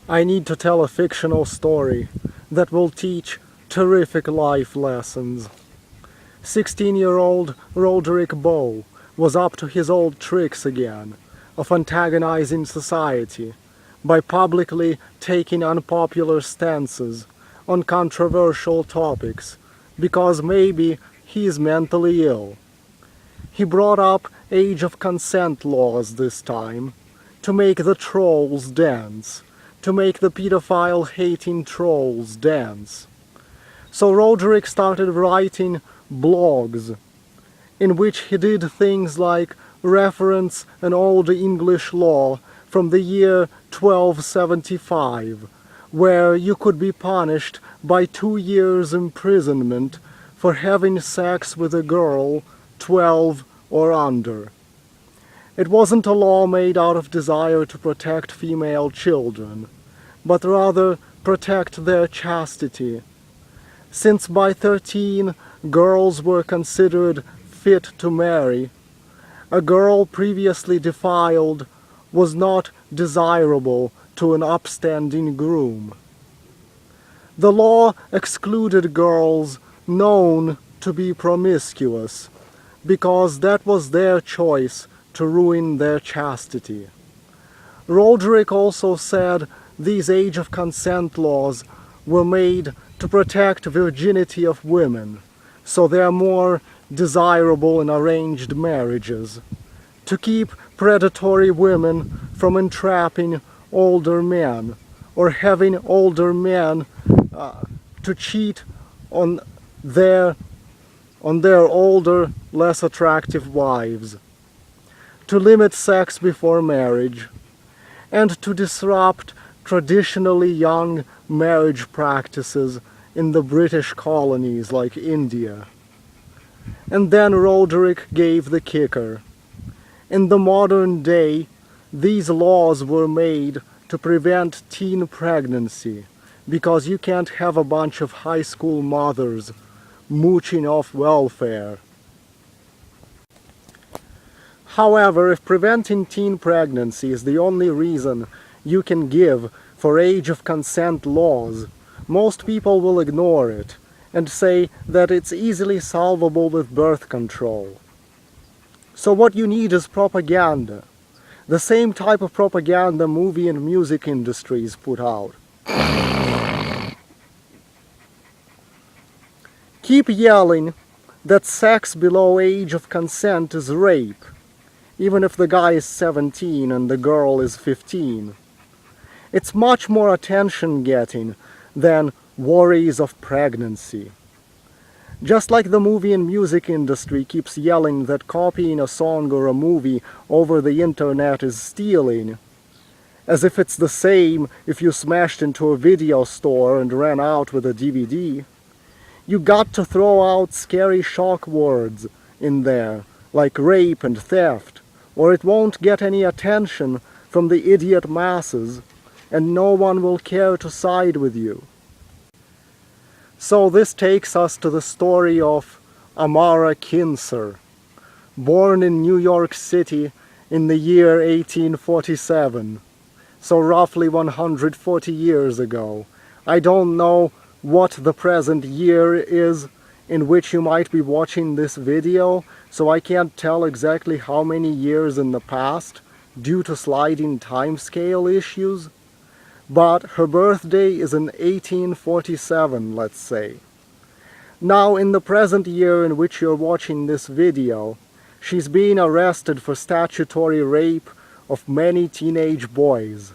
I need to tell a fictional story that will teach terrific life lessons. 16-year-old Roderick Bowe was up to his old tricks again of antagonizing society by publicly taking unpopular stances on controversial topics because maybe he's mentally ill. He brought up age of consent laws this time to make the trolls dance, to make the pedophile-hating trolls dance. So Roderick started writing blogs in which he did things like reference an old English law from the year 1275, where you could be punished by 2 years imprisonment for having sex with a girl 12 or under. It wasn't a law made out of desire to protect female children, but rather protect their chastity, since by 13 girls were considered fit to marry. A girl previously defiled was not desirable to an upstanding groom. The law excluded girls known to be promiscuous, because that was their choice to ruin their chastity. Roderick also said these age of consent laws were made to protect virginity of women, so they are more desirable in arranged marriages, to keep predatory women from entrapping older men, or having older men to cheat on their older, less attractive wives, to limit sex before marriage, and to disrupt traditionally young marriage practices in the British colonies like India. And then Roderick gave the kicker. In the modern day, these laws were made to prevent teen pregnancy, because you can't have a bunch of high school mothers mooching off welfare. However, if preventing teen pregnancy is the only reason you can give for age of consent laws, most people will ignore it and say that it's easily solvable with birth control. So what you need is propaganda, the same type of propaganda movie and music industries put out. Keep yelling that sex below age of consent is rape, even if the guy is 17 and the girl is 15. It's much more attention-getting than worries of pregnancy. Just like the movie and music industry keeps yelling that copying a song or a movie over the internet is stealing, as if it's the same if you smashed into a video store and ran out with a DVD. You got to throw out scary shock words in there, like rape and theft, or it won't get any attention from the idiot masses, and no one will care to side with you. So this takes us to the story of Amara Kinser, born in New York City in the year 1847, so roughly 140 years ago. I don't know what the present year is in which you might be watching this video, so I can't tell exactly how many years in the past due to sliding timescale issues. But her birthday is in 1847, let's say. Now, in the present year in which you're watching this video, she's being arrested for statutory rape of many teenage boys.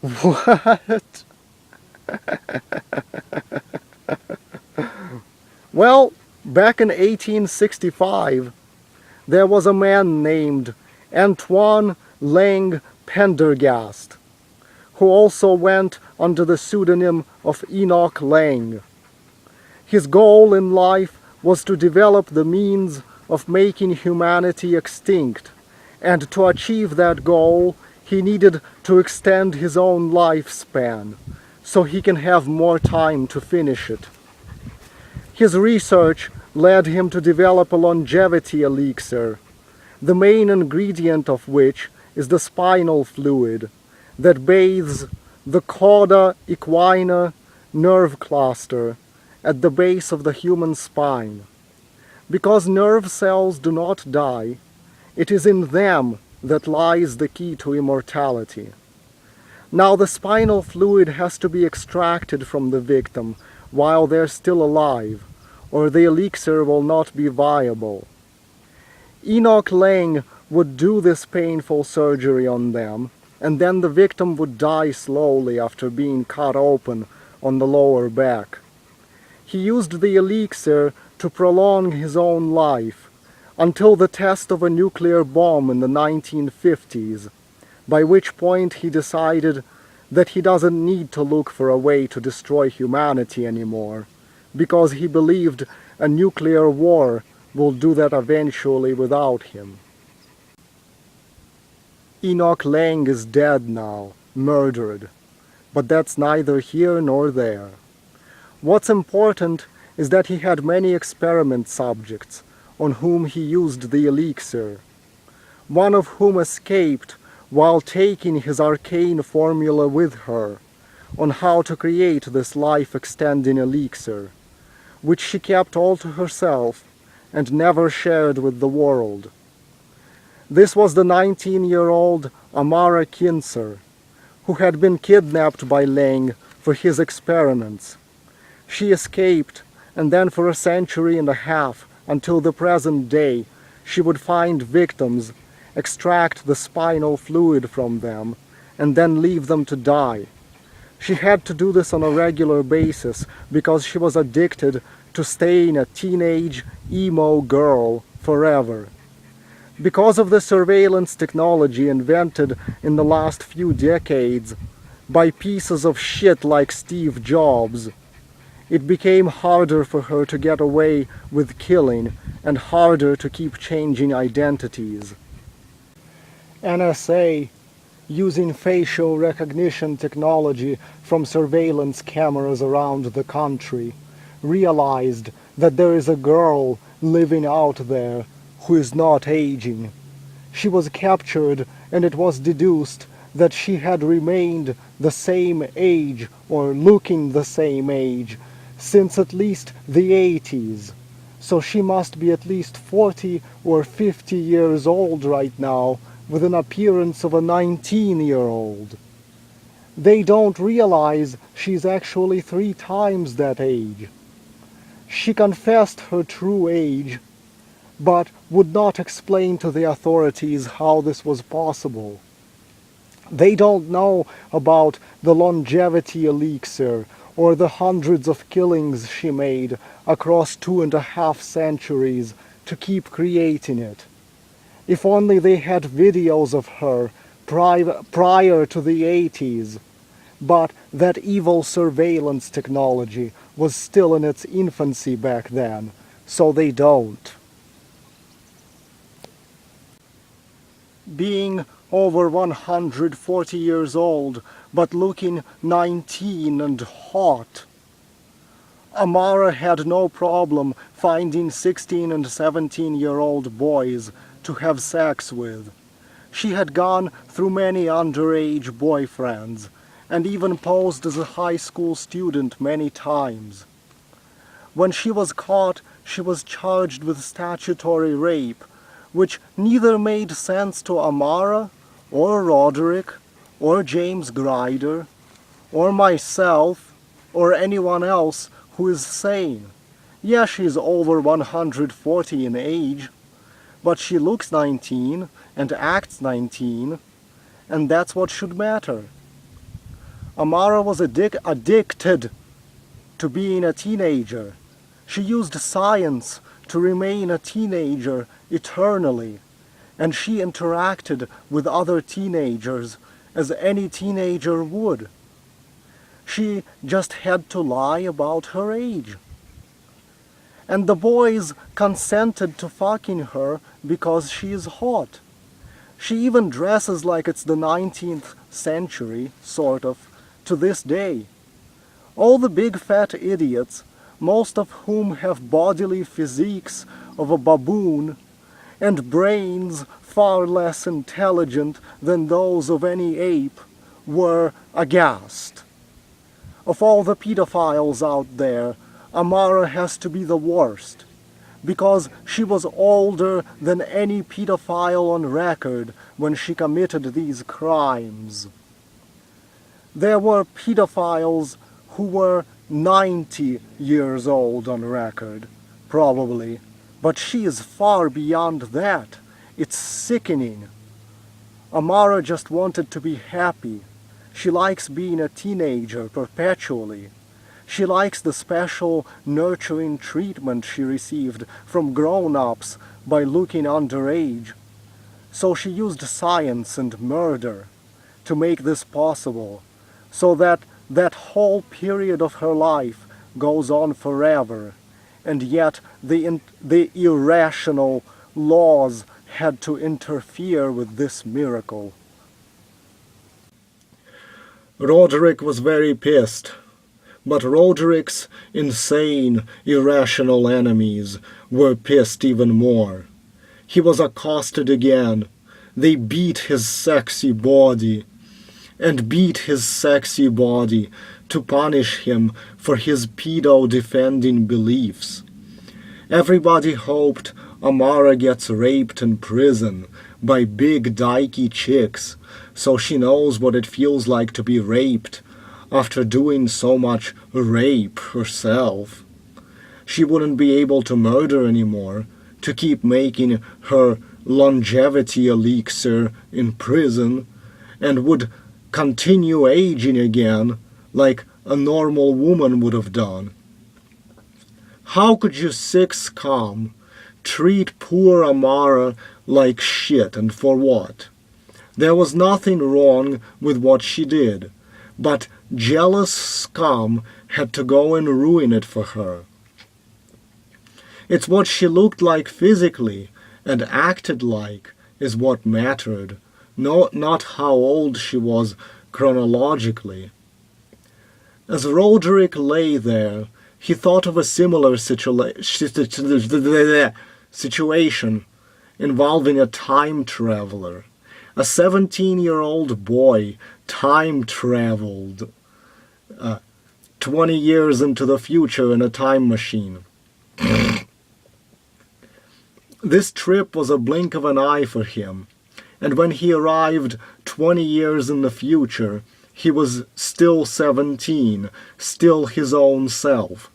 What? Well, back in 1865, there was a man named Antoine Lang Pendergast, who also went under the pseudonym of Enoch Lang. His goal in life was to develop the means of making humanity extinct, and to achieve that goal, he needed to extend his own lifespan, so he can have more time to finish it. His research led him to develop a longevity elixir, the main ingredient of which is the spinal fluid that bathes the cauda equina nerve cluster at the base of the human spine. Because nerve cells do not die, it is in them that lies the key to immortality. Now the spinal fluid has to be extracted from the victim while they're still alive, or the elixir will not be viable. Enoch Lang would do this painful surgery on them, and then the victim would die slowly after being cut open on the lower back. He used the elixir to prolong his own life until the test of a nuclear bomb in the 1950s, by which point he decided that he doesn't need to look for a way to destroy humanity anymore, because he believed a nuclear war will do that eventually without him. Enoch Lang is dead now, murdered, but that's neither here nor there. What's important is that he had many experiment subjects on whom he used the elixir, one of whom escaped while taking his arcane formula with her on how to create this life-extending elixir, which she kept all to herself and never shared with the world. This was the 19-year-old Amara Kinser, who had been kidnapped by Lang for his experiments. She escaped, and then for a century and a half, until the present day, she would find victims, extract the spinal fluid from them, and then leave them to die. She had to do this on a regular basis because she was addicted to staying a teenage emo girl forever. Because of the surveillance technology invented in the last few decades by pieces of shit like Steve Jobs, it became harder for her to get away with killing and harder to keep changing identities. NSA, using facial recognition technology from surveillance cameras around the country, realized that there is a girl living out there who is not aging. She was captured, and it was deduced that she had remained the same age or looking the same age since at least the 80s. So she must be at least 40 or 50 years old right now, with an appearance of a 19-year-old. They don't realize she's actually 3 times that age. She confessed her true age, but would not explain to the authorities how this was possible. They don't know about the longevity elixir or the hundreds of killings she made across 2.5 centuries to keep creating it. If only they had videos of her prior to the 80s, but that evil surveillance technology was still in its infancy back then, so they don't. Being over 140 years old, but looking 19 and hot, Amara had no problem finding 16 and 17-year-old boys to have sex with. She had gone through many underage boyfriends, and even posed as a high school student many times. When she was caught, she was charged with statutory rape, which neither made sense to Amara, or Roderick, or James Grider, or myself, or anyone else who is sane. Yeah, she's over 140 in age, but she looks 19 and acts 19, and that's what should matter. Amara was addicted to being a teenager. She used science to remain a teenager eternally, and she interacted with other teenagers as any teenager would. She just had to lie about her age. And the boys consented to fucking her because she is hot. She even dresses like it's the 19th century, sort of, to this day. All the big fat idiots, most of whom have bodily physiques of a baboon, and brains far less intelligent than those of any ape, were aghast. Of all the pedophiles out there, Amara has to be the worst, because she was older than any pedophile on record when she committed these crimes. There were pedophiles who were 90 years old on record, probably, but she is far beyond that. It's sickening. Amara just wanted to be happy. She likes being a teenager perpetually. She likes the special nurturing treatment she received from grown-ups by looking underage. So she used science and murder to make this possible, so that that whole period of her life goes on forever, and yet the irrational laws had to interfere with this miracle. Roderick was very pissed, but Roderick's insane, irrational enemies were pissed even more. He was accosted again. They beat his sexy body, and beat his sexy body to punish him for his pedo-defending beliefs. Everybody hoped Amara gets raped in prison by big dykey chicks, so she knows what it feels like to be raped after doing so much rape herself. She wouldn't be able to murder anymore, to keep making her longevity elixir in prison, and would continue aging again like a normal woman would have done. How could you sick scum treat poor Amara like shit, and for what? There was nothing wrong with what she did, but jealous scum had to go and ruin it for her. It's what she looked like physically and acted like is what mattered, not how old she was chronologically. As Roderick lay there, he thought of a similar situation involving a time traveler. A 17-year-old boy time-traveled 20 years into the future in a time machine. This trip was a blink of an eye for him, and when he arrived 20 years in the future, he was still 17, still his own self.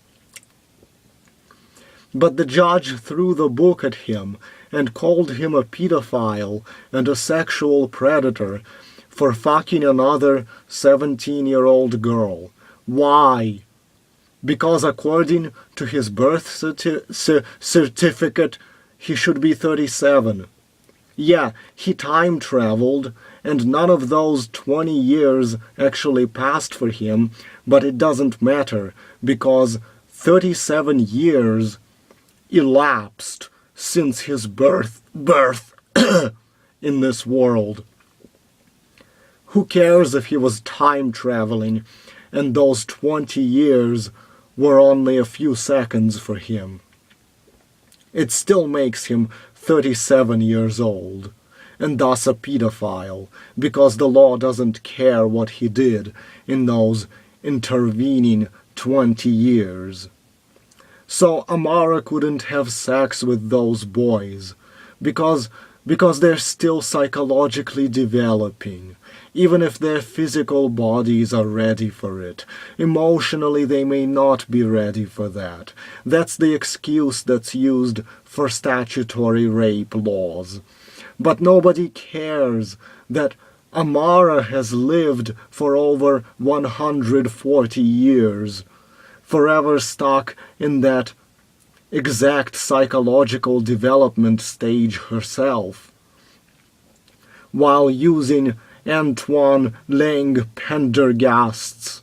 But the judge threw the book at him and called him a pedophile and a sexual predator for fucking another 17-year-old girl. Why? Because according to his birth certificate, he should be 37. Yeah, he time-traveled, and none of those 20 years actually passed for him, but it doesn't matter, because 37 years elapsed since his birth in this world. Who cares if he was time-traveling, and those 20 years were only a few seconds for him? It still makes him 37 years old, and thus a pedophile, because the law doesn't care what he did in those intervening 20 years. So Amara couldn't have sex with those boys, because they're still psychologically developing. Even if their physical bodies are ready for it, emotionally they may not be ready for that. That's the excuse that's used for statutory rape laws. But nobody cares that Amara has lived for over 140 years, forever stuck in that exact psychological development stage herself, while using Antoine Lang Pendergast's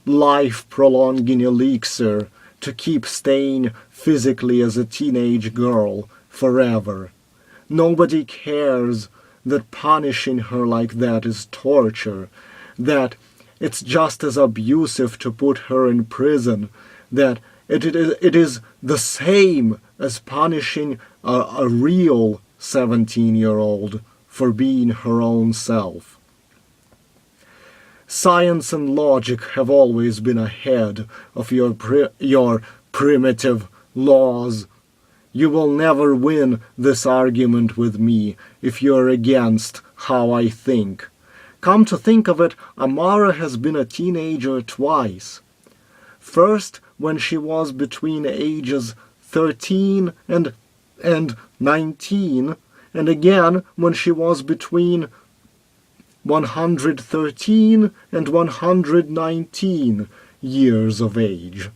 life-prolonging elixir to keep staying physically as a teenage girl forever. Nobody cares that punishing her like that is torture, that it's just as abusive to put her in prison, that it is the same as punishing a real 17-year-old for being her own self. Science and logic have always been ahead of your primitive laws. You will never win this argument with me if you're against how I think. Come to think of it, Amara has been a teenager twice. First, when she was between ages 13 and 19, and again when she was between 113 and 119 years of age.